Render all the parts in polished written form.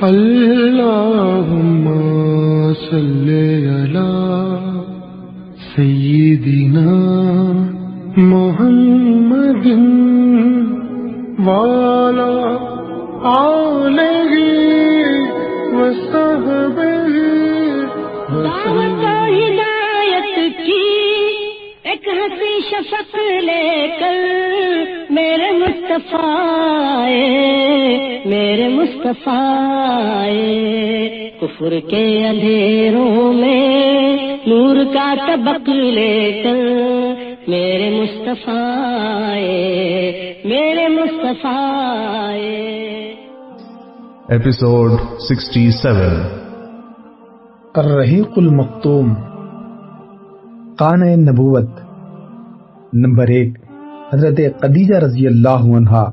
اللہم صلی علی سیدنا محمد وعلی آلہ وصحبہ دعوت و ہدایت کی ایک ہنسی شفق لے کر میرے مصطفیٰ کفر کے اندھیروں میں نور کا طبق لے کر میرے مصطفیٰ ایپیسوڈ 67 الرحیق المختوم خانہ نبوت نمبر 1 حضرت خدیجہ رضی اللہ عنہا۔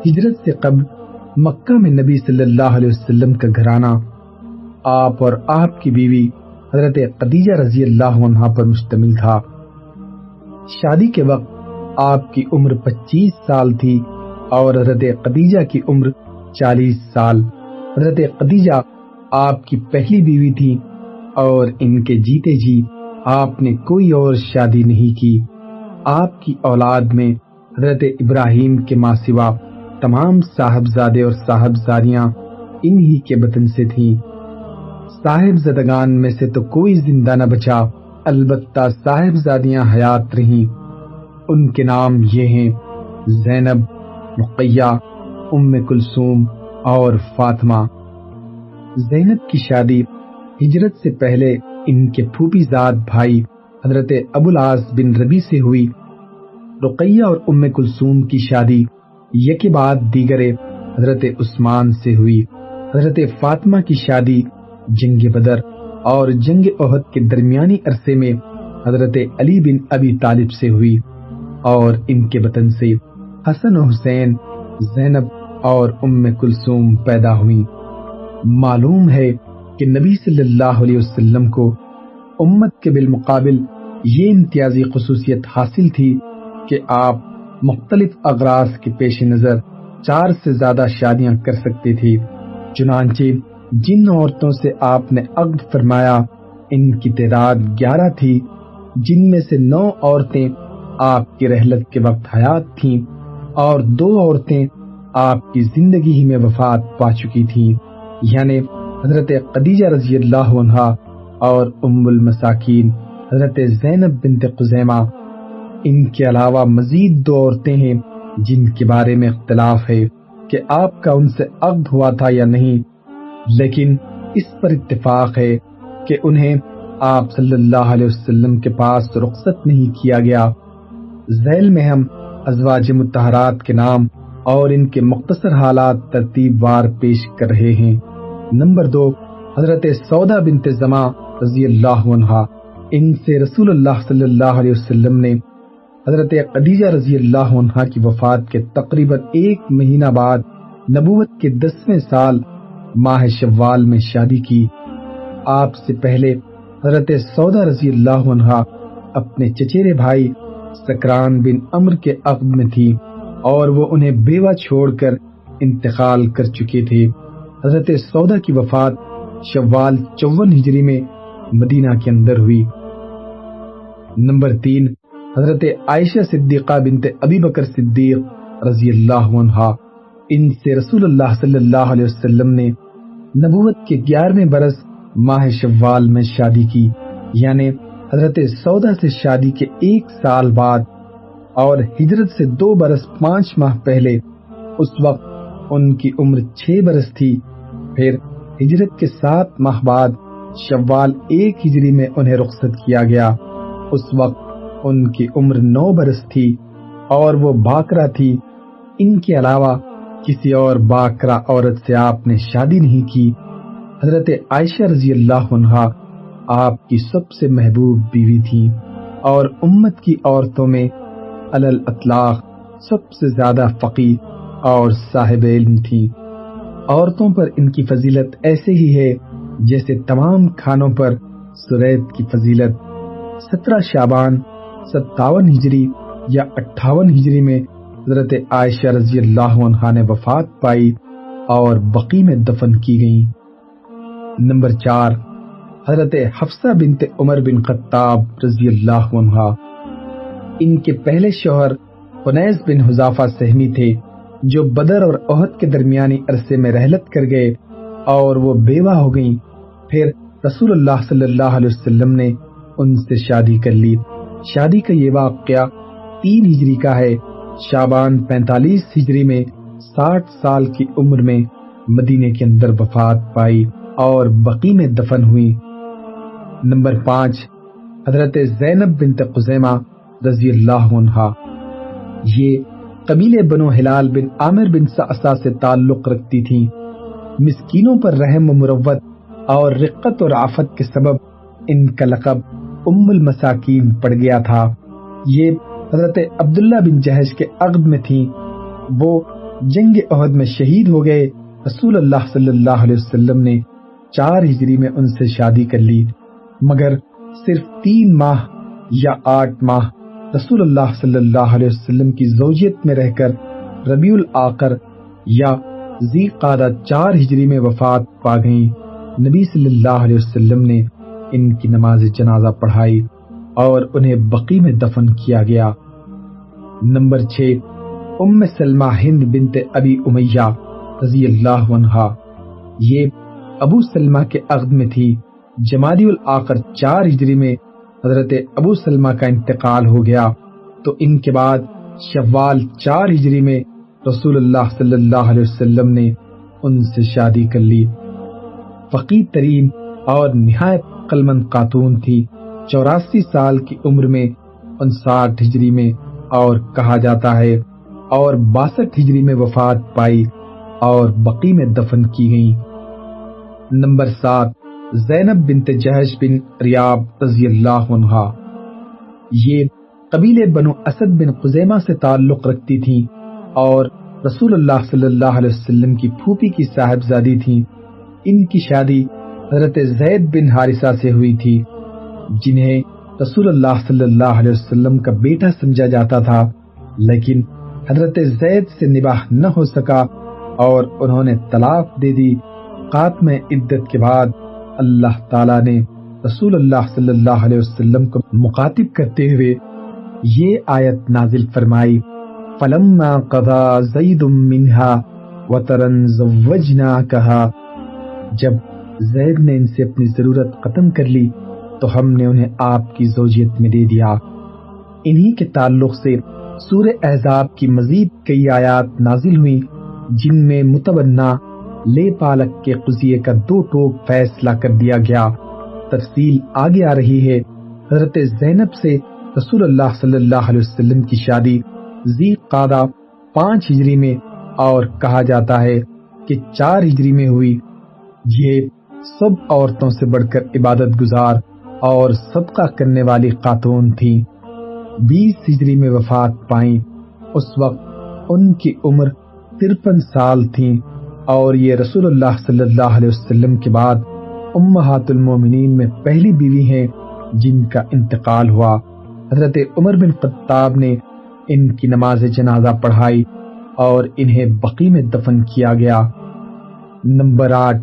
ہجرت سے قبل مکہ میں نبی صلی اللہ علیہ وسلم کا گھرانہ آپ اور آپ کی بیوی حضرت خدیجہ رضی اللہ عنہا پر مشتمل تھا۔ شادی کے وقت آپ کی عمر 25 سال تھی اور حضرت خدیجہ کی عمر 40 سال۔ حضرت خدیجہ آپ کی پہلی بیوی تھی اور ان کے جیتے جی آپ نے کوئی اور شادی نہیں کی۔ آپ کی اولاد میں حضرت ابراہیم کے ماں سوا تمام صاحبزادے اور صاحبزادیاں انہی کے بطن سے تھیں۔ صاحبزادگان میں سے تو کوئی زندہ نہ بچا، البتہ صاحبزادیاں حیات رہیں۔ ان کے نام یہ ہیں زینب، رقیہ، ام کلثوم اور فاطمہ۔ زینب کی شادی ہجرت سے پہلے ان کے پھوپھی زاد بھائی حضرت ابو العاص بن ربیع سے ہوئی۔ رقیہ اور ام کلثوم کی شادی یکے بعد دیگرے حضرت عثمان سے ہوئی۔ حضرت فاطمہ کی شادی جنگ بدر اور جنگ احد کے درمیانی عرصے میں حضرت علی بن ابی طالب سے ہوئی اور ان کے بطن سے حسن و حسین، زینب اور ام کلثوم پیدا ہوئیں۔ معلوم ہے کہ نبی صلی اللہ علیہ وسلم کو امت کے بالمقابل یہ امتیازی خصوصیت حاصل تھی کہ آپ مختلف اغراض کے پیش نظر 4 سے زیادہ شادیاں کر سکتے تھے۔ چنانچہ جن عورتوں سے آپ نے عقد فرمایا ان کی تعداد 11 تھی، جن میں سے 9 عورتیں آپ کی رحلت کے وقت حیات تھیں اور 2 عورتیں آپ کی زندگی ہی میں وفات پا چکی تھیں، یعنی حضرت خدیجہ رضی اللہ عنہا اور ام المساکین حضرت زینب بنت خزیمہ۔ ان کے علاوہ مزید 2 عورتیں ہیں جن کے بارے میں اختلاف ہے کہ آپ کا ان سے عقد ہوا تھا یا نہیں، لیکن اس پر اتفاق ہے کہ انہیں آپ صلی اللہ علیہ وسلم کے پاس رخصت نہیں کیا گیا۔ ذیل میں ہم ازواج مطہرات کے نام اور ان کے مختصر حالات ترتیب وار پیش کر رہے ہیں۔ نمبر 2 حضرت سودا بنت زمع رضی اللہ عنہا۔ ان سے رسول اللہ صلی اللہ علیہ وسلم نے حضرت خدیجہ رضی اللہ عنہا کی وفات کے تقریباً 1 مہینہ بعد نبوت کے 10ویں سال ماہ شوال میں شادی کی۔ آپ سے پہلے حضرت سودا رضی اللہ عنہا اپنے چچیرے بھائی سکران بن عمرو کے عقد میں تھی اور وہ انہیں بیوہ چھوڑ کر انتقال کر چکے تھے۔ حضرت سودا کی وفات شوال 54 ہجری میں مدینہ کے اندر ہوئی۔ نمبر 3 حضرت عائشہ صدیقہ بنت ابی بکر صدیق رضی اللہ عنہا۔ ان سے رسول اللہ صلی اللہ علیہ وسلم نے نبوت کے 11ویں برس ماہ شوال میں شادی کی، یعنی حضرت سودا سے شادی کے 1 سال بعد اور ہجرت سے 2 برس 5 ماہ پہلے۔ اس وقت ان کی عمر 6 برس تھی۔ پھر ہجرت کے 7 ماہ بعد شوال 1 ہجری میں انہیں رخصت کیا گیا۔ اس وقت ان کی عمر 9 برس تھی اور وہ باکرہ تھی۔ ان کے علاوہ کسی اور باکرہ عورت سے آپ نے شادی نہیں کی۔ حضرت عائشہ رضی اللہ عنہا آپ کی سب سے محبوب بیوی تھی اور امت کی عورتوں میں علی الاطلاق سب سے زیادہ فقیہ اور صاحب علم تھی۔ عورتوں پر ان کی فضیلت ایسے ہی ہے جیسے تمام کھانوں پر سریت کی فضیلت۔ 17 شعبان 57 ہجری یا 58 ہجری میں حضرت عائشہ رضی اللہ عنہا نے وفات پائی اور بقی میں دفن کی گئیں۔ نمبر 4، حضرت حفصہ بنت عمر بن خطاب رضی اللہ عنہا۔ ان کے پہلے شوہر خنیس بن حذافہ سہمی تھے، جو بدر اور احد کے درمیانی عرصے میں رحلت کر گئے اور وہ بیوہ ہو گئیں۔ پھر رسول اللہ صلی اللہ علیہ وسلم نے ان سے شادی کر لی۔ شادی کا یہ واقعہ 3 ہجری کا ہے۔ شعبان 45 ہجری میں 60 سال کی عمر میں مدینے کے اندر وفات پائی اور بقی میں دفن ہوئی۔ نمبر 5، حضرت زینب بنت خزیمہ رضی اللہ عنہا۔ یہ قبیلے بنو ہلال بن عامر بن سعصا سے تعلق رکھتی تھیں۔ مسکینوں پر رحم و مروت اور رقت اور عفت کے سبب ان کا لقب ام المساکین پڑ گیا تھا۔ یہ حضرت عبداللہ بن جہش کے عقد میں تھیں۔ وہ جنگ احد میں شہید ہو گئے۔ رسول اللہ صلی اللہ علیہ وسلم نے 4 ہجری میں ان سے شادی کر لی، مگر صرف 3 ماہ یا 8 ماہ رسول اللہ صلی اللہ علیہ وسلم کی زوجیت میں رہ کر ربیع الآخر یا ذی قعدہ 4 ہجری میں وفات پا گئیں۔ نبی صلی اللہ علیہ وسلم نے ان کی نماز جنازہ پڑھائی اور انہیں بقی میں دفن کیا گیا۔ نمبر 6، ام سلمہ ہند بنت ابی امیہ رضی اللہ عنہا۔ یہ ابو سلمہ کے عقد میں تھی۔ جمادی الآخر 4 ہجری میں حضرت ابو سلمہ کا انتقال ہو گیا، تو ان کے بعد شوال 4 ہجری میں رسول اللہ صلی اللہ علیہ وسلم نے ان سے شادی کر لی۔ فقیہ ترین اور نہایت عقلمند خاتون تھی۔ 84 سال کی عمر میں 59 ہجری میں اور کہا جاتا ہے اور 62 ہجری میں وفات پائی اور بقی میں دفن کی گئیں۔ نمبر 7، زینب بنت جہش بن ریاب رضی اللہ عنہا۔ یہ قبیلے بنو اسد بن خزیمہ سے تعلق رکھتی تھیں اور رسول اللہ صلی اللہ علیہ وسلم کی پھوپھی کی صاحبزادی تھیں۔ ان کی شادی حضرت زید بن حارثہ سے ہوئی تھی، جنہیں رسول اللہ صلی اللہ علیہ وسلم کا بیٹا سمجھا جاتا تھا، لیکن حضرت زید سے نباہ نہ ہو سکا اور انہوں نے طلاق دے دی۔ خاتمہ عدت کے بعد اللہ تعالیٰ نے رسول اللہ صلی اللہ علیہ وسلم کو مخاطب کرتے ہوئے یہ آیت نازل فرمائی، فَلَمَّا قَضَى زَيْدٌ مِّنْهَا وَطَرًا زَوَّجْنَاكَهَا۔ جب زید نے ان سے اپنی ضرورت ختم کر لی تو ہم نے انہیں آپ کی زوجیت میں دے دیا۔ انہی کے تعلق سے سورہ احزاب کی مزید کئی آیات نازل ہوئیں، جن میں متبنہ لے پالک کے قضیے کا 2 ٹوک فیصلہ کر دیا گیا۔ تفصیل آگے آ رہی ہے۔ حضرت زینب سے رسول اللہ صلی اللہ علیہ وسلم کی شادی ذی قعدہ 5 ہجری میں اور کہا جاتا ہے کہ 4 ہجری میں ہوئی۔ یہ سب عورتوں سے بڑھ کر عبادت گزار اور صدقہ کرنے والی خاتون تھیں۔ 20 ہجری میں وفات پائیں۔ اس وقت ان کی عمر 53 سال تھیں اور یہ رسول اللہ صلی اللہ علیہ وسلم کے بعد امہات المومنین میں پہلی بیوی ہیں جن کا انتقال ہوا۔ حضرت عمر بن خطاب نے ان کی نماز جنازہ پڑھائی اور انہیں بقی میں دفن کیا گیا۔ نمبر 8،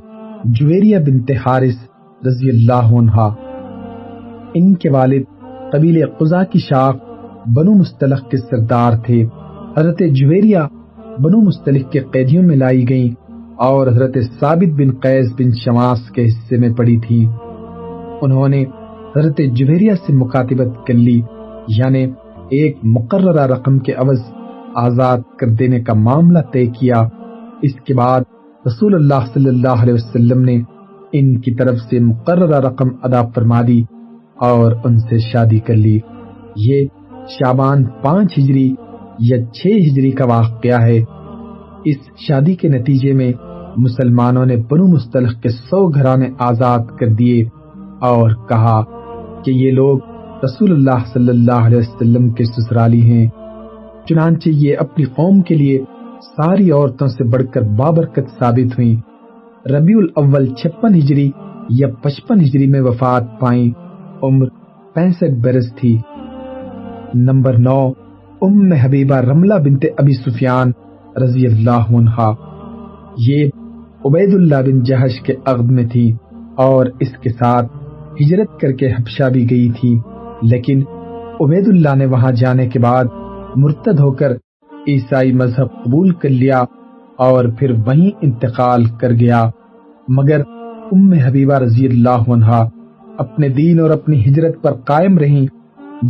جویریہ بنت حارث رضی اللہ عنہا۔ ان کے والد قبیلے قزا کی شاخ بنو مستلق کے سردار تھے۔ حضرت جویریہ بنو مستلق کے قیدیوں میں لائی گئیں اور حضرت ثابت بن قیس بن شماس کے حصے میں پڑی تھی۔ انہوں نے حضرت جویریہ سے مکاتبت کر لی، یعنی ایک مقررہ رقم کے عوض آزاد کر دینے کا معاملہ طے کیا۔ اس کے بعد رسول اللہ صلی اللہ علیہ وسلم نے ان کی طرف سے مقررہ رقم ادا فرما دی اور ان سے شادی کر لی۔ یہ شعبان 5 ہجری یا 6 ہجری کا واقعہ ہے۔ اس شادی کے نتیجے میں مسلمانوں نے بنو مستلق کے 100 گھرانے آزاد کر دیے اور کہا کہ یہ لوگ رسول اللہ صلی اللہ علیہ وسلم کے سسرالی ہیں۔ چنانچہ یہ اپنی قوم کے لیے ساری عورتوں سے بڑھ کر بابرکت ثابت ہوئیں۔ ربیع الاول 56 ہجری یا 55 ہجری میں وفات پائیں۔ عمر 65 برس تھی۔ نمبر 9، ام حبیبہ رملہ بنت ابی سفیان رضی اللہ عنہا۔ یہ عبید اللہ بن جہش کے عقد میں تھی اور اس کے ساتھ ہجرت کر کے حبشہ بھی گئی تھی، لیکن عبید اللہ نے وہاں جانے کے بعد مرتد ہو کر عیسائی مذہب قبول کر لیا اور پھر وہیں انتقال کر گیا، مگر ام حبیبہ رضی اللہ عنہا اپنے دین اور اپنی ہجرت پر قائم رہیں۔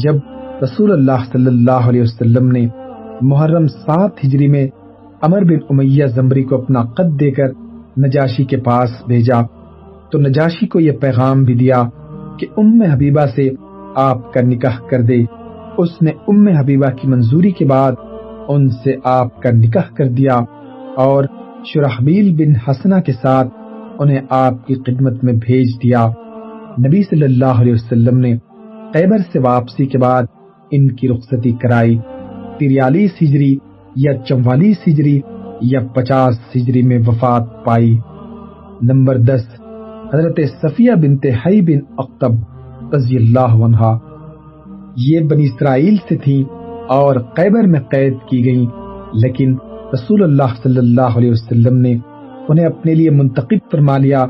جب رسول اللہ صلی اللہ علیہ وسلم نے محرم 7 ہجری میں عمر بن امیہ زمری کو اپنا خط دے کر نجاشی کے پاس بھیجا تو نجاشی کو یہ پیغام بھی دیا کہ ام حبیبہ سے آپ کا نکاح کر دے۔ اس نے ام حبیبہ کی منظوری کے بعد ان سے آپ کا نکاح کر دیا اور شرحبیل بن حسنہ کے ساتھ انہیں آپ کی خدمت میں بھیج دیا۔ نبی صلی اللہ علیہ وسلم نے خیبر سے واپسی کے بعد ان کی رخصتی کرائی۔ 43 ہجری یا 44 ہجری یا 50 ہجری میں وفات پائی۔ نمبر 10، حضرت صفیہ بنت حی بن اخطب رضی اللہ عنہا۔ یہ بنی اسرائیل سے تھیں اور خیبر میں قید کی گئیں، لیکن رسول اللہ صلی اللہ علیہ وسلم نے انہیں اپنے لیے منتخب فرما لیا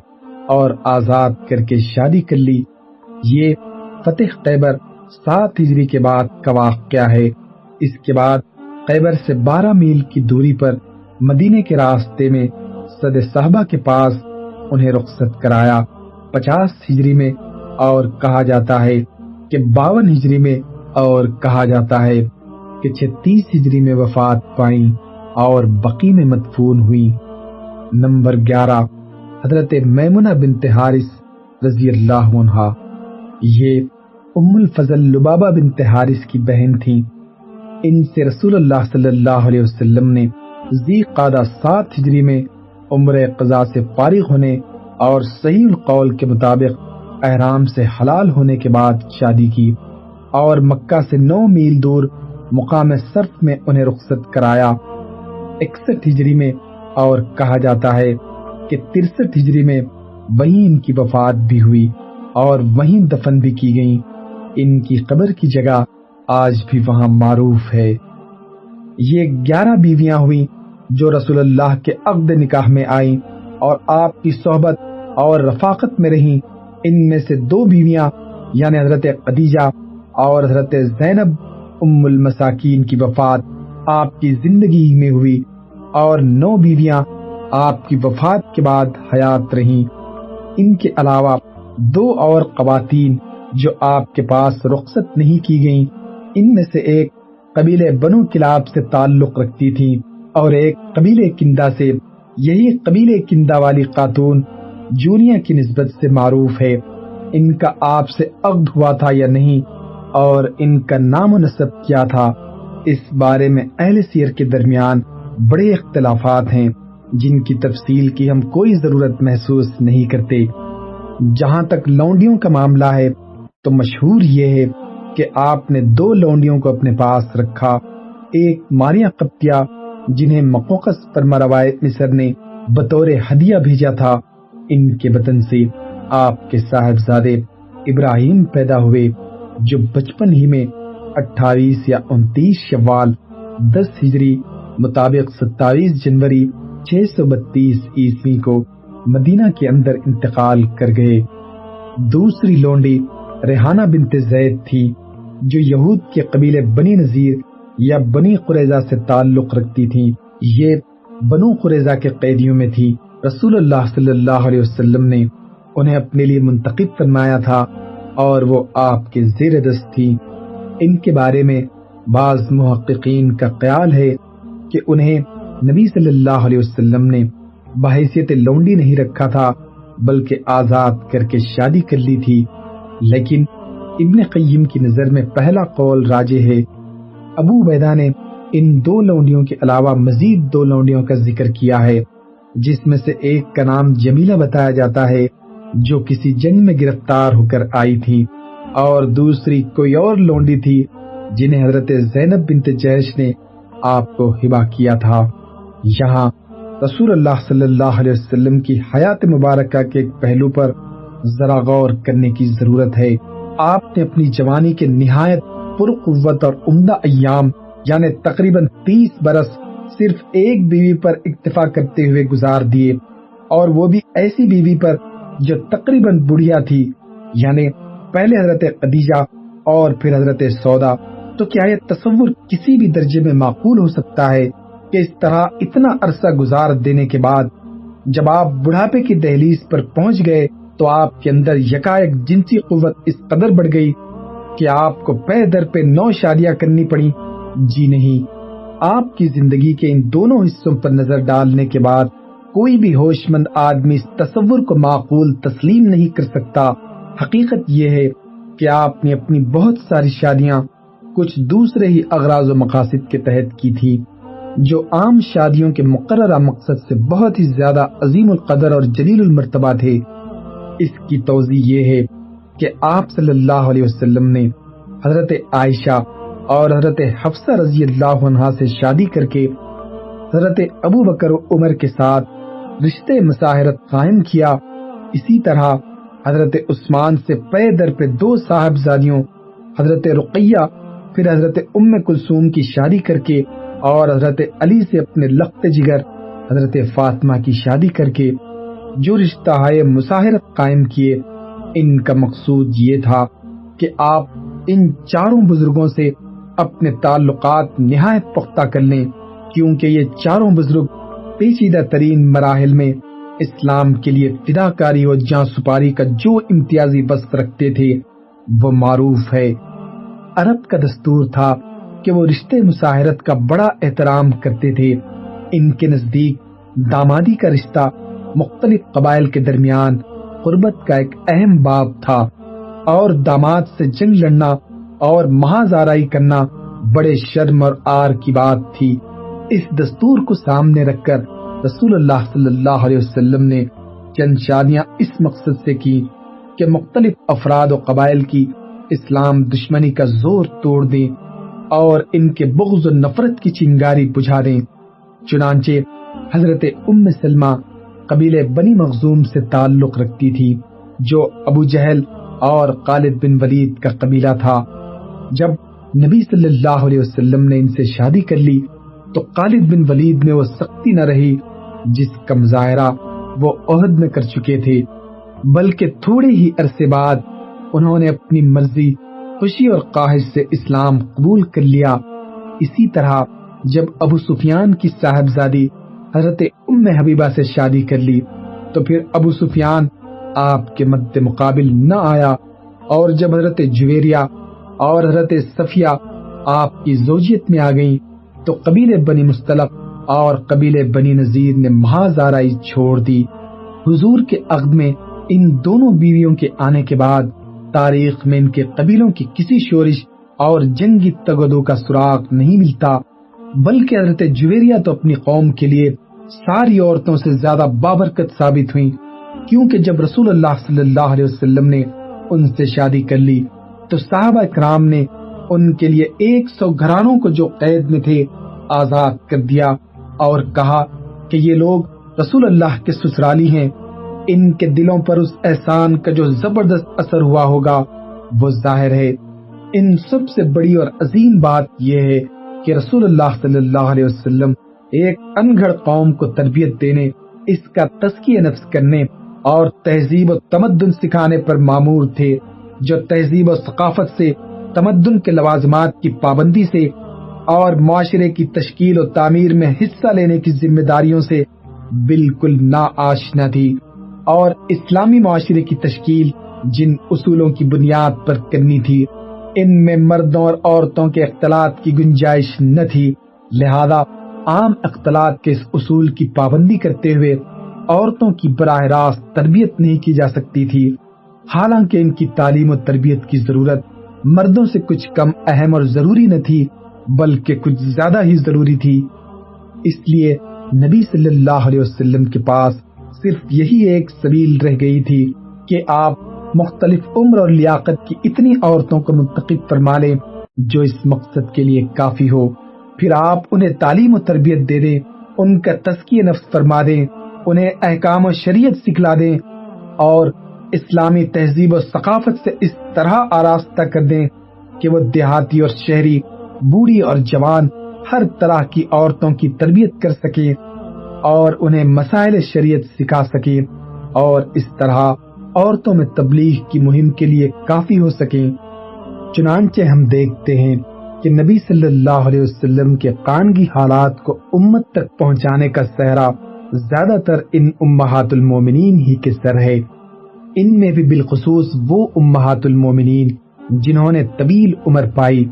اور آزاد کر کے شادی کر لی۔ یہ فتح خیبر 7 ہجری کے بعد کا واقعہ ہے۔ اس کے بعد خیبر سے 12 میل کی دوری پر مدینے کے راستے میں صد صحابہ کے پاس انہیں رخصت کرایا 50 ہجری میں، اور کہا جاتا ہے کہ 52 ہجری میں، اور کہا جاتا ہے کہ 36 ہجری میں وفات پائیں اور بقی میں مدفون ہوئی۔ نمبر 11، حضرت میمونہ بنت حارث رضی اللہ عنہا۔ یہ ام الفضل لبابہ بنت حارث کی بہن تھیں۔ ان سے رسول اللہ صلی اللہ علیہ وسلم نے ذی قعدہ 7 ہجری میں عمرہ قضاء سے فارغ ہونے اور صحیح القول کے مطابق احرام سے حلال ہونے کے بعد شادی کی، اور مکہ سے 9 میل دور مقام صرف میں انہیں رخصت کرایا 61 ہجری میں، اور کہا جاتا ہے کہ 63 ہجری میں وہیں ان کی وفات بھی ہوئی اور وہیں دفن بھی کی گئیں۔ ان کی قبر کی جگہ آج بھی وہاں معروف ہے۔ یہ 11 بیویاں ہوئیں جو رسول اللہ کے عقد نکاح میں آئیں اور آپ کی صحبت اور رفاقت میں رہیں۔ ان میں سے 2 بیویاں یعنی حضرت خدیجہ اور حضرت زینب ام المساکین کی وفات آپ کی زندگی میں ہوئی، اور 9 بیویاں آپ کی وفات کے بعد حیات رہیں۔ ان کے علاوہ 2 اور خواتین جو آپ کے پاس رخصت نہیں کی گئیں، ان میں سے ایک قبیلے بنو کلاب سے تعلق رکھتی تھی اور ایک قبیلے کندہ سے۔ یہی قبیلے کندہ والی خاتون جونیا کی نسبت سے معروف ہے۔ ان کا آپ سے عقد ہوا تھا یا نہیں، اور ان کا نام و نسب کیا تھا، اس بارے میں اہل سیر کے درمیان بڑے اختلافات ہیں جن کی تفصیل کی ہم کوئی ضرورت محسوس نہیں کرتے۔ جہاں تک لونڈیوں کا معاملہ ہے تو مشہور یہ ہے کہ آپ نے 2 لونڈیوں کو اپنے پاس رکھا، ایک ماریہ قبطیہ جنہیں مقوقس پر مروائے مصر نے بطور ہدیہ بھیجا تھا۔ ان کے بطن سے آپ کے صاحبزادے ابراہیم پیدا ہوئے جو بچپن ہی میں 28 یا 29 شوال 10 ہجری مطابق 27 جنوری 632 عیسوی کو مدینہ کے اندر انتقال کر گئے۔ دوسری لونڈی ریحانہ بنت زید تھی جو یہود کے قبیلے بنی نذیر یا بنی قریظہ سے تعلق رکھتی تھی۔ یہ بنو قریظہ کے قیدیوں میں تھی۔ رسول اللہ صلی اللہ علیہ وسلم نے انہیں اپنے لیے منتخب فرمایا تھا اور وہ آپ کے زیر دست تھی۔ ان کے بارے میں بعض محققین کا خیال ہے کہ انہیں نبی صلی اللہ علیہ وسلم نے بحیثیت لونڈی نہیں رکھا تھا بلکہ آزاد کر کے شادی کر لی تھی، لیکن ابن قیم کی نظر میں پہلا قول راجح ہے۔ ابو عبیدہ نے ان 2 لونڈیوں کے علاوہ مزید 2 لونڈیوں کا ذکر کیا ہے، جس میں سے ایک کا نام جمیلہ بتایا جاتا ہے جو کسی جنگ میں گرفتار ہو کر آئی تھی، اور دوسری کوئی اور لونڈی تھی جنہیں حضرت زینب بنت جہش نے آپ کو ہبہ کیا تھا۔ یہاں رسول اللہ صلی اللہ علیہ وسلم کی حیات مبارکہ کے ایک پہلو پر ذرا غور کرنے کی ضرورت ہے۔ آپ نے اپنی جوانی کے نہایت پرقوت اور عمدہ ایام یعنی تقریباً 30 برس صرف ایک بیوی پر اکتفا کرتے ہوئے گزار دیے، اور وہ بھی ایسی بیوی پر جو تقریباً بڑھیا تھی، یعنی پہلے حضرت خدیجہ اور پھر حضرت سودا، تو کیا یہ تصور کسی بھی درجے میں معقول ہو سکتا ہے کہ اس طرح اتنا عرصہ گزار دینے کے بعد جب آپ بڑھاپے کی دہلیز پر پہنچ گئے تو آپ کے اندر یکایک جنسی قوت اس قدر بڑھ گئی کہ آپ کو پے در پہ 9 شادیاں کرنی پڑی؟ جی نہیں، آپ کی زندگی کے ان دونوں حصوں پر نظر ڈالنے کے بعد کوئی بھی ہوش مند آدمی اس تصور کو معقول تسلیم نہیں کر سکتا۔ حقیقت یہ ہے کہ آپ نے اپنی بہت ساری شادیاں کچھ دوسرے ہی اغراض و مقاصد کے تحت کی تھی، جو عام شادیوں کے مقررہ مقصد سے بہت ہی زیادہ عظیم القدر اور جلیل المرتبہ تھے۔ اس کی توضیح یہ ہے کہ آپ صلی اللہ علیہ وسلم نے حضرت عائشہ اور حضرت حفصہ رضی اللہ عنہا سے شادی کر کے حضرت ابو بکر و عمر کے ساتھ رشتے مساہرت قائم کیا۔ اسی طرح حضرت عثمان سے پے در پہ 2 صاحبزادیوں حضرت رقیہ پھر حضرت ام کلثوم کی شادی کر کے اور حضرت علی سے اپنے لخت جگر حضرت فاطمہ کی شادی کر کے جو رشتہ ہے مساہرت قائم کیے، ان کا مقصود یہ تھا کہ آپ ان چاروں بزرگوں سے اپنے تعلقات نہایت پختہ کر لیں، کیونکہ یہ چاروں بزرگ پیچیدہ ترین مراحل میں اسلام کے لیے فداکاری اور جاں سپاری کا جو امتیازی بست رکھتے تھے وہ معروف ہے۔ عرب کا دستور تھا کہ وہ رشتے مساہرت کا بڑا احترام کرتے تھے۔ ان کے نزدیک دامادی کا رشتہ مختلف قبائل کے درمیان قربت کا ایک اہم باب تھا، اور داماد سے جنگ لڑنا اور محاذ آرائی کرنا بڑے شرم اور آر کی بات تھی۔ اس دستور کو سامنے رکھ کر رسول اللہ صلی اللہ علیہ وسلم نے چند شادیاں اس مقصد سے کی کہ مختلف افراد و قبائل کی اسلام دشمنی کا زور توڑ دیں اور ان کے بغض و نفرت کی چنگاری بجھا دیں۔ چنانچہ حضرت ام سلمہ قبیلے بنی مخزوم سے تعلق رکھتی تھی، جو ابو جہل اور خالد بن ولید کا قبیلہ تھا۔ جب نبی صلی اللہ علیہ وسلم نے ان سے شادی کر لی تو خالد بن ولید میں وہ سختی نہ رہی جس کا مظاہرہ وہ عہد میں کر چکے تھے، بلکہ تھوڑے ہی عرصے بعد انہوں نے اپنی مرضی، خوشی اور خواہش سے اسلام قبول کر لیا۔ اسی طرح جب ابو سفیان کی صاحبزادی حضرت ام حبیبہ سے شادی کر لی تو پھر ابو سفیان آپ کے مد مقابل نہ آیا، اور جب حضرت جویریہ اور حضرت صفیہ آپ کی زوجیت میں آ گئیں تو قبیلے بنی مستلق اور قبیلے بنی نذیر نے محاذ آرائی چھوڑ دی۔ حضور کے عقد میں ان دونوں بیویوں کے آنے کے بعد تاریخ میں ان کے قبیلوں کی کسی شورش اور جنگی تگدو کا سراغ نہیں ملتا، بلکہ حضرت جویریہ تو اپنی قوم کے لیے ساری عورتوں سے زیادہ بابرکت ثابت ہوئیں، کیونکہ جب رسول اللہ صلی اللہ علیہ وسلم نے ان سے شادی کر لی تو صحابہ کرام نے ان کے لیے 100 گھرانوں کو جو قید میں تھے آزاد کر دیا اور کہا کہ یہ لوگ رسول اللہ کے سسرالی ہیں، ان کے دلوں پر اس احسان کا جو زبردست اثر ہوا ہوگا وہ ظاہر ہے۔ ان سب سے بڑی اور عظیم بات یہ ہے کہ رسول اللہ صلی اللہ علیہ وسلم ایک انگھڑ قوم کو تربیت دینے، اس کا تزکیہ نفس کرنے اور تہذیب و تمدن سکھانے پر مامور تھے، جو تہذیب و ثقافت سے، تمدن کے لوازمات کی پابندی سے اور معاشرے کی تشکیل و تعمیر میں حصہ لینے کی ذمہ داریوں سے بالکل نا آشنا تھی، اور اسلامی معاشرے کی تشکیل جن اصولوں کی بنیاد پر کرنی تھی ان میں مردوں اور عورتوں کے اختلاط کی گنجائش نہ تھی، لہذا عام اختلاط کے اس اصول کی پابندی کرتے ہوئے عورتوں کی براہ راست تربیت نہیں کی جا سکتی تھی، حالانکہ ان کی تعلیم و تربیت کی ضرورت مردوں سے کچھ کم اہم اور ضروری نہ تھی بلکہ کچھ زیادہ ہی ضروری تھی۔ اس لیے نبی صلی اللہ علیہ وسلم کے پاس صرف یہی ایک سبیل رہ گئی تھی کہ آپ مختلف عمر اور لیاقت کی اتنی عورتوں کو منتخب فرما لیں جو اس مقصد کے لیے کافی ہو، پھر آپ انہیں تعلیم و تربیت دے دیں، ان کا تزکیہ نفس فرما دیں، انہیں احکام و شریعت سکھلا دیں اور اسلامی تہذیب و ثقافت سے اس طرح آراستہ کر دیں کہ وہ دیہاتی اور شہری، بوڑھی اور جوان، ہر طرح کی عورتوں کی تربیت کر سکیں اور انہیں مسائل شریعت سکھا سکیں اور اس طرح عورتوں میں تبلیغ کی مہم کے لیے کافی ہو سکیں۔ چنانچہ ہم دیکھتے ہیں کہ نبی صلی اللہ علیہ وسلم کے خانگی حالات کو امت تک پہنچانے کا سہرا زیادہ تر ان امہات المومنین ہی کے سر ہے۔ ان میں بھی بالخصوص وہ امہات المومنین جنہوں نے طویل عمر پائی،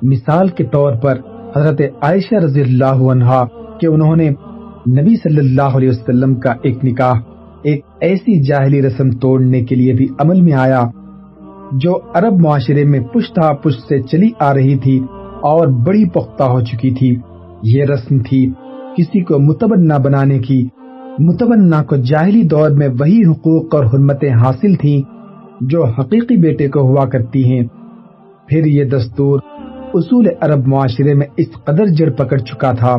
مثال کے طور پر حضرت عائشہ رضی اللہ عنہا کہ انہوں نے نبی صلی اللہ علیہ وسلم کا ایک نکاح ایک ایسی جاہلی رسم توڑنے کے لیے بھی عمل میں آیا جو عرب معاشرے میں پشتہ پشت سے چلی آ رہی تھی اور بڑی پختہ ہو چکی تھی۔ یہ رسم تھی کسی کو متبنہ بنانے کی۔ متبنہ کو جاہلی دور میں وہی حقوق اور حرمتیں حاصل تھیں جو حقیقی بیٹے کو ہوا کرتی ہیں۔ پھر یہ دستور اصول عرب معاشرے میں اس قدر جڑ پکڑ چکا تھا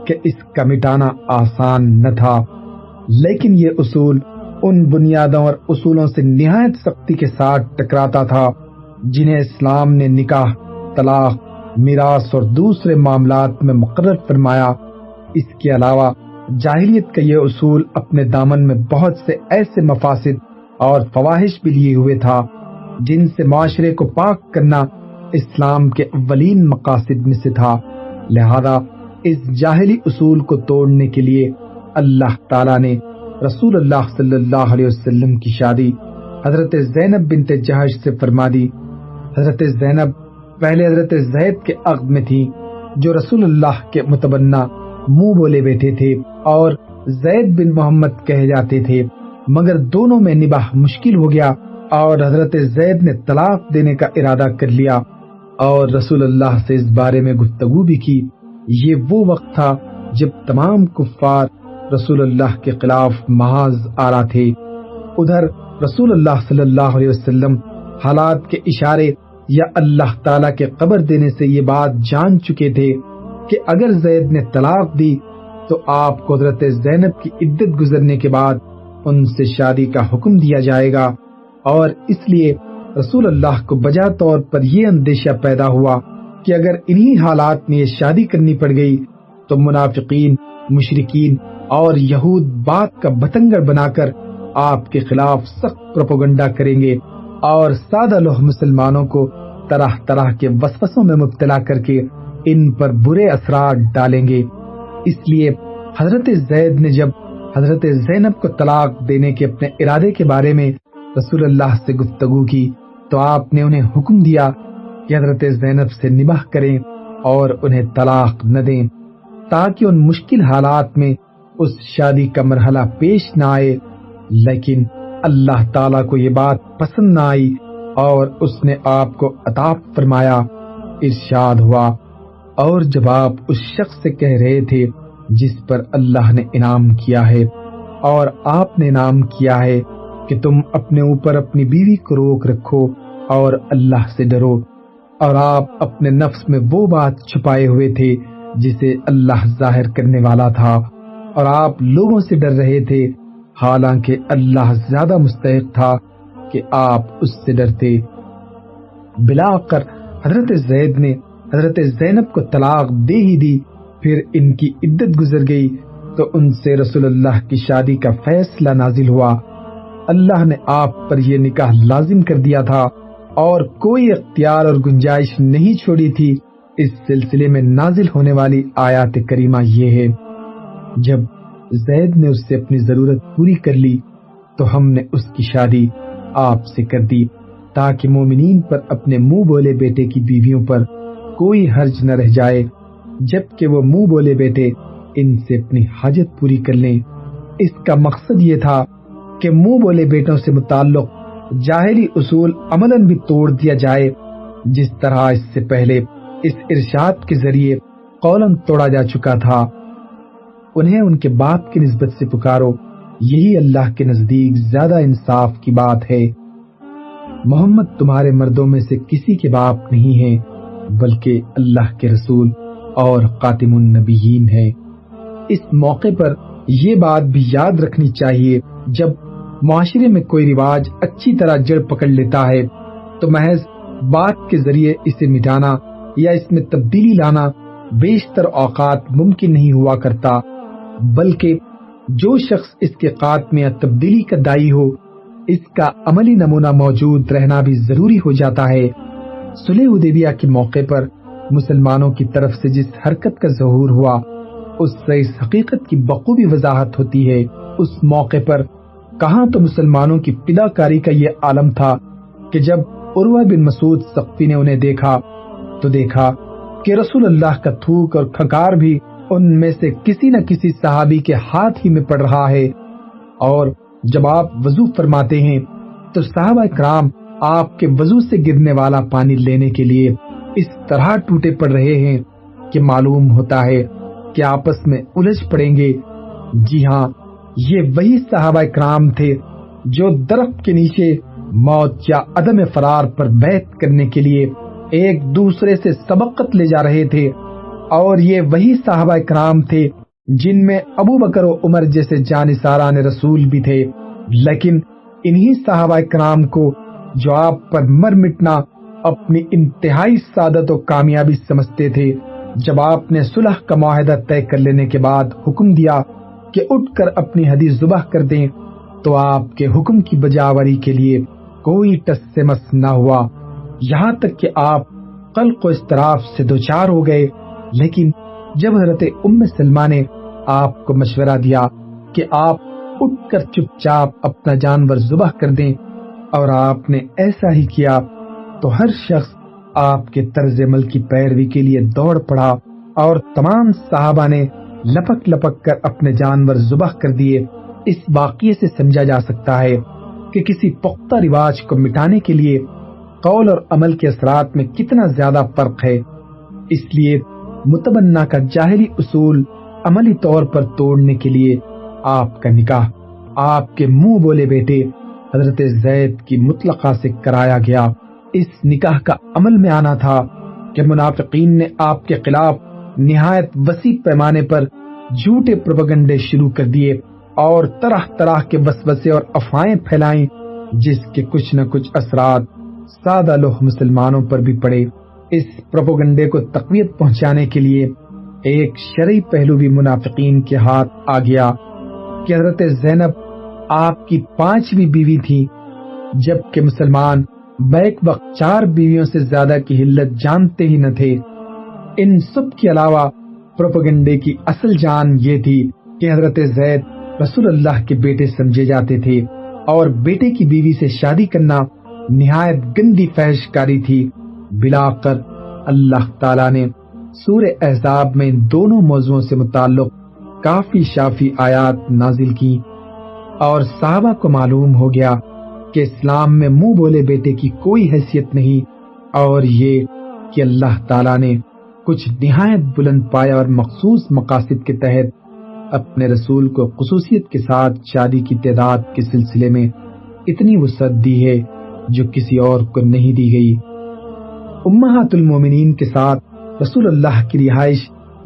کہ اس کا مٹانا آسان نہ تھا، لیکن یہ اصول ان بنیادوں اور اصولوں سے نہایت سختی کے ساتھ ٹکراتا تھا جنہیں اسلام نے نکاح، طلاق، میراث اور دوسرے معاملات میں مقرر فرمایا۔ اس کے علاوہ جاہلیت کا یہ اصول اپنے دامن میں بہت سے ایسے مفاسد اور فواحش بھی لیے ہوئے تھا جن سے معاشرے کو پاک کرنا اسلام کے اولین مقاصد میں سے تھا۔ لہذا اس جاہلی اصول کو توڑنے کے لیے اللہ تعالیٰ نے رسول اللہ صلی اللہ علیہ وسلم کی شادی حضرت زینب بنت جہش سے فرما دی۔ حضرت زینب پہلے حضرت زید کے عقد میں تھی جو رسول اللہ کے متبنہ منہ بولے بیٹے تھے اور زید بن محمد کہے جاتے تھے، مگر دونوں میں نباہ مشکل ہو گیا اور حضرت زید نے طلاق دینے کا ارادہ کر لیا اور رسول اللہ سے اس بارے میں گفتگو بھی کی۔ یہ وہ وقت تھا جب تمام کفار رسول اللہ کے خلاف محاذ آرا تھے۔ ادھر رسول اللہ صلی اللہ علیہ وسلم حالات کے اشارے یا اللہ تعالیٰ کے خبر دینے سے یہ بات جان چکے تھے کہ اگر زید نے طلاق دی تو آپ کو حضرت زینب کی عدت گزرنے کے بعد ان سے شادی کا حکم دیا جائے گا، اور اس لیے رسول اللہ کو بجا طور پر یہ اندیشہ پیدا ہوا کہ اگر انہی حالات میں یہ شادی کرنی پڑ گئی تو منافقین، مشرکین اور یہود بات کا بتنگڑ بنا کر آپ کے خلاف سخت پروپیگنڈا کریں گے اور سادہ لوح مسلمانوں کو طرح طرح کے وسوسوں میں مبتلا کر کے ان پر برے اثرات ڈالیں گے۔ اس لیے حضرت زید نے جب حضرت زینب کو طلاق دینے کے اپنے ارادے کے بارے میں رسول اللہ سے گفتگو کی تو آپ نے انہیں حکم دیا کہ حضرت زینب سے نباہ کریں اور انہیں طلاق نہ دیں تاکہ ان مشکل حالات میں اس شادی کا مرحلہ پیش نہ آئے۔ لیکن اللہ تعالیٰ کو یہ بات پسند نہ آئی اور اس نے آپ کو عطا فرمایا۔ ارشاد ہوا، اور جب آپ اس شخص سے کہہ رہے تھے جس پر اللہ نے انعام کیا ہے، اور آپ نے انعام کیا ہے کہ تم اپنے اوپر اپنی بیوی کو روک رکھو اور اللہ سے ڈرو، اور آپ اپنے نفس میں وہ بات چھپائے ہوئے تھے جسے اللہ ظاہر کرنے والا تھا، اور آپ لوگوں سے ڈر رہے تھے، حالانکہ اللہ زیادہ مستحق تھا کہ آپ اس سے ڈرتے۔ بلا کر حضرت زید نے حضرت زینب کو طلاق دے ہی دی۔ پھر ان کی عدت گزر گئی تو ان سے رسول اللہ کی شادی کا فیصلہ نازل ہوا۔ اللہ نے آپ پر یہ نکاح لازم کر دیا تھا اور کوئی اختیار اور گنجائش نہیں چھوڑی تھی۔ اس سلسلے میں نازل ہونے والی آیات کریمہ یہ ہے، جب زید نے اس سے اپنی ضرورت پوری کر لی تو ہم نے اس کی شادی آپ سے کر دی تاکہ مومنین پر اپنے منہ بولے بیٹے کی بیویوں پر کوئی حرج نہ رہ جائے، جبکہ وہ منہ بولے بیٹے ان سے اپنی حاجت پوری کر لیں۔ اس کا مقصد یہ تھا کہ منہ بولے بیٹوں سے متعلق جاہلی اصول عملاً بھی توڑ دیا جائے، جس طرح اس سے پہلے اس ارشاد کے ذریعے قولاً توڑا جا چکا تھا۔ انہیں ان کے باپ کی نسبت سے پکارو، یہی اللہ کے نزدیک زیادہ انصاف کی بات ہے۔ محمد تمہارے مردوں میں سے کسی کے باپ نہیں ہے، بلکہ اللہ کے رسول اور خاتم النبیین ہے۔ اس موقع پر یہ بات بھی یاد رکھنی چاہیے، جب معاشرے میں کوئی رواج اچھی طرح جڑ پکڑ لیتا ہے تو محض بات کے ذریعے اسے مٹانا یا اس میں تبدیلی لانا بیشتر اوقات ممکن نہیں ہوا کرتا، بلکہ جو شخص اس کے قات میں تبدیلی کا داعی ہو، اس کا عملی نمونہ موجود رہنا بھی ضروری ہو جاتا ہے۔ صلح حدیبیہ کے موقع پر مسلمانوں کی طرف سے جس حرکت کا ظہور ہوا، اس سے اس حقیقت کی بخوبی وضاحت ہوتی ہے۔ اس موقع پر کہاں تو مسلمانوں کی فداکاری کا یہ عالم تھا کہ جب عروہ بن مسعود ثقفی نے انہیں دیکھا تو دیکھا کہ رسول اللہ کا تھوک اور کھنکار بھی ان میں سے کسی نہ کسی صحابی کے ہاتھ ہی میں پڑ رہا ہے، اور جب آپ وضو فرماتے ہیں تو صحابہ کرام آپ کے وضو سے گرنے والا پانی لینے کے لیے اس طرح ٹوٹے پڑ رہے ہیں کہ معلوم ہوتا ہے کہ آپس میں الجھ پڑیں گے۔ جی ہاں، یہ وہی صحابہ کرام تھے جو درخت کے نیچے موت یا عدم فرار پر بیعت کرنے کے لیے ایک دوسرے سے سبقت لے جا رہے تھے، اور یہ وہی صحابہ کرام تھے جن میں ابو بکر و عمر جیسے جانثاران رسول بھی تھے۔ لیکن انہی صحابہ کرام کو جو آپ پر مر مٹنا اپنی انتہائی سعادت و کامیابی سمجھتے تھے، جب آپ نے صلح کا معاہدہ طے کر لینے کے بعد حکم دیا کہ اٹھ کر اپنی ہدی ذبح کر دیں، تو آپ کے حکم کی بجاوری کے لیے کوئی ٹس سے مس نہ ہوا، یہاں تک کہ آپ قلق و اضطراب سے دوچار ہو گئے۔ لیکن جب حضرت ام سلمہ نے آپ کو مشورہ دیا کہ آپ اٹھ کر چپ چاپ اپنا جانور ذبح کر دیں، اور آپ نے ایسا ہی کیا، تو ہر شخص آپ کے طرز عمل کی پیروی کے لیے دوڑ پڑا، اور تمام صحابہ نے لپک لپک کر اپنے جانور ذبح کر دیے۔ اس واقعے سے سمجھا جا سکتا ہے کہ کسی پختہ رواج کو مٹانے کے لیے قول اور عمل کے اثرات میں کتنا زیادہ فرق ہے۔ اس لیے متبنہ کا جاہلی اصول عملی طور پر توڑنے کے لیے آپ کا نکاح آپ کے منہ بولے بیٹے حضرت زید کی مطلقہ سے کرایا گیا۔ اس نکاح کا عمل میں آنا تھا کہ منافقین نے آپ کے خلاف نہایت وسیع پیمانے پر جھوٹے پروپیگنڈے شروع کر دیے اور طرح طرح کے وسوسے اور افواہیں پھیلائیں، جس کے کچھ نہ کچھ اثرات سادہ لوح مسلمانوں پر بھی پڑے۔ اس پروپیگنڈے کو تقویت پہنچانے کے لیے ایک شرعی پہلو بھی منافقین کے ہاتھ آ گیا کہ حضرت زینب آپ کی 5ویں بیوی تھی، جبکہ مسلمان بیک وقت 4 بیویوں سے زیادہ کی حلت جانتے ہی نہ تھے۔ ان سب کے علاوہ پروپیگنڈے کی اصل جان یہ تھی کہ حضرت زید رسول اللہ کے بیٹے سمجھے جاتے تھے، اور بیٹے کی بیوی سے شادی کرنا نہایت گندی فحش کاری تھی۔ بلا کر اللہ تعالیٰ نے سورہ احزاب میں ان دونوں موضوعوں سے متعلق کافی شافی آیات نازل کی، اور صحابہ کو معلوم ہو گیا کہ اسلام میں منہ بولے بیٹے کی کوئی حیثیت نہیں، اور یہ کہ اللہ تعالیٰ نے کچھ نہایت بلند پایہ اور مخصوص مقاصد کے تحت اپنے رسول کو خصوصیت کے ساتھ شادی کی تعداد کے سلسلے میں اتنی وسعت دی ہے جو کسی اور کو نہیں دی گئی۔ امہات المومنین کے ساتھ رسول اللہ کی رہائش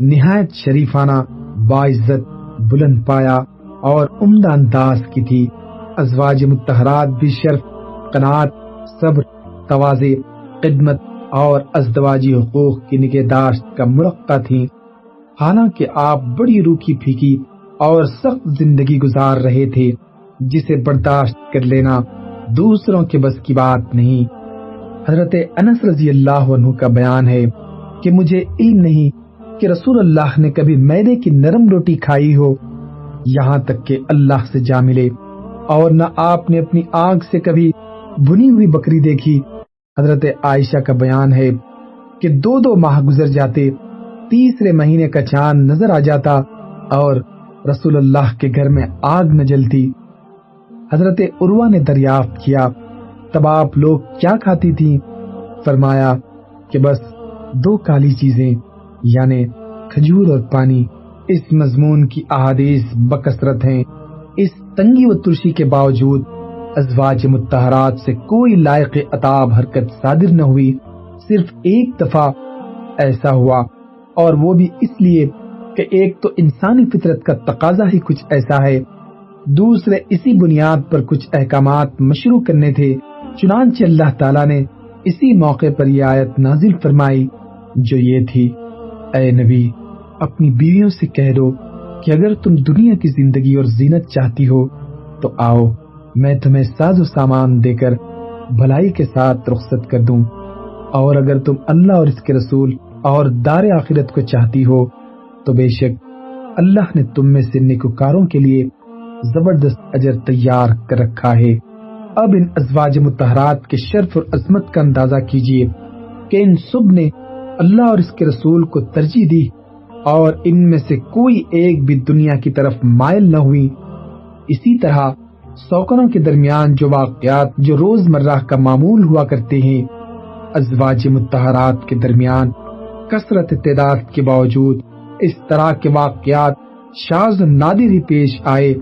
نہایت شریفانہ، باعزت، بلند پایہ اور عمدہ انداز کی تھی۔ ازواج مطہرات بھی شرف، قناعت، صبر، تواضع، خدمت اور ازدواجی حقوق کی نگہداشت کا مرقع تھیں۔ حالانکہ آپ بڑی روکھی پھیکی اور سخت زندگی گزار رہے تھے، جسے برداشت کر لینا دوسروں کے بس کی بات نہیں۔ حضرت انس رضی اللہ عنہ کا بیان ہے کہ مجھے علم نہیں کہ رسول اللہ نے کبھی میدے کی نرم روٹی کھائی ہو یہاں تک کہ اللہ سے جا ملے، اور نہ آپ نے اپنی آنکھ سے کبھی بھنی ہوئی بکری دیکھی۔ حضرت عائشہ کا بیان ہے کہ 2 ماہ گزر جاتے، تیسرے مہینے کا چاند نظر آ جاتا اور رسول اللہ کے گھر میں آگ نہ جلتی۔ حضرت عروہ نے دریافت کیا، تب آپ لوگ کیا کھاتی تھی؟ فرمایا کہ بس 2 کالی چیزیں، یعنی کھجور اور پانی۔ اس مضمون کی احادیث بکثرت ہیں۔ اس تنگی و ترشی کے باوجود ازواج مطہرات سے کوئی لائق عتاب حرکت صادر نہ ہوئی۔ صرف ایک دفعہ ایسا ہوا، اور وہ بھی اس لیے کہ ایک تو انسانی فطرت کا تقاضا ہی کچھ ایسا ہے، دوسرے اسی بنیاد پر کچھ احکامات مشروع کرنے تھے۔ چنانچہ اللہ تعالیٰ نے اسی موقع پر یہ آیت نازل فرمائی جو یہ تھی: اے نبی اپنی بیویوں سے کہہ دو کہ اگر تم دنیا کی زندگی اور زینت چاہتی ہو تو آؤ میں تمہیں ساز و سامان دے کر بھلائی کے ساتھ رخصت کر دوں، اور اگر تم اللہ اور اس کے رسول اور دار آخرت کو چاہتی ہو تو بے شک اللہ نے تم میں سے نیکوکاروں کے لیے زبردست اجر تیار کر رکھا ہے۔ اب ان ازواج مطہرات کے شرف اور عظمت کا اندازہ کیجئے کہ ان سب نے اللہ اور اس کے رسول کو ترجیح دی اور ان میں سے کوئی ایک بھی دنیا کی طرف مائل نہ ہوئی۔ اسی طرح سوکروں کے درمیان جو واقعات جو روز مرہ کا معمول ہوا کرتے ہیں، ازواج مطہرات کے درمیان کثرت تعداد کے باوجود اس طرح کے واقعات شاذ و نادر ہی پیش آئے،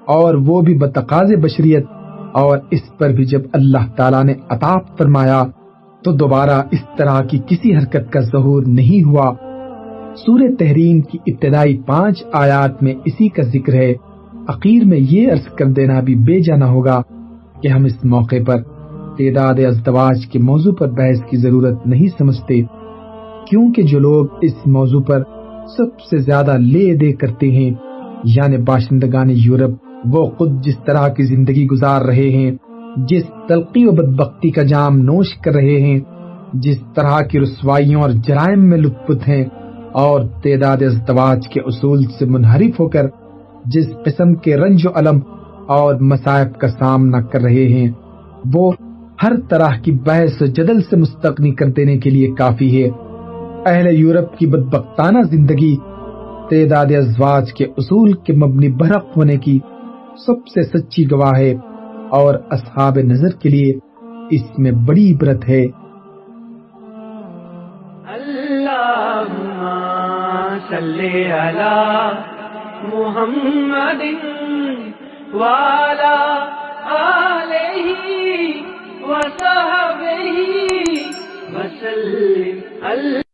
اور وہ بھی بتقاض بشریت، اور اس پر بھی جب اللہ تعالیٰ نے عطاب فرمایا تو دوبارہ اس طرح کی کسی حرکت کا ظہور نہیں ہوا۔ سورہ تحریم کی ابتدائی 5 آیات میں اسی کا ذکر ہے۔ اخیر میں یہ عرض کر دینا بھی بے جانا ہوگا کہ ہم اس موقع پر تعداد ازدواج کے موضوع پر بحث کی ضرورت نہیں سمجھتے، کیونکہ جو لوگ اس موضوع پر سب سے زیادہ لے دے کرتے ہیں یعنی باشندگان یورپ، وہ خود جس طرح کی زندگی گزار رہے ہیں، جس تلخی و بدبختی کا جام نوش کر رہے ہیں، جس طرح کی رسوائیوں اور جرائم میں لطف ہیں، اور تعداد ازدواج کے اصول سے منحرف ہو کر جس قسم کے رنج و الم اور مصائب کا سامنا کر رہے ہیں، وہ ہر طرح کی بحث و جدل سے مستغنی کر دینے کے لیے کافی ہے۔ اہل یورپ کی بدبختانہ زندگی تعداد ازواج کے اصول کے مبنی برحق ہونے کی سب سے سچی گواہ ہے، اور اصحاب نظر کے لیے اس میں بڑی عبرت ہے۔ اللہم صلی علی محمد وعلی آلہ وصحبہ وسلم۔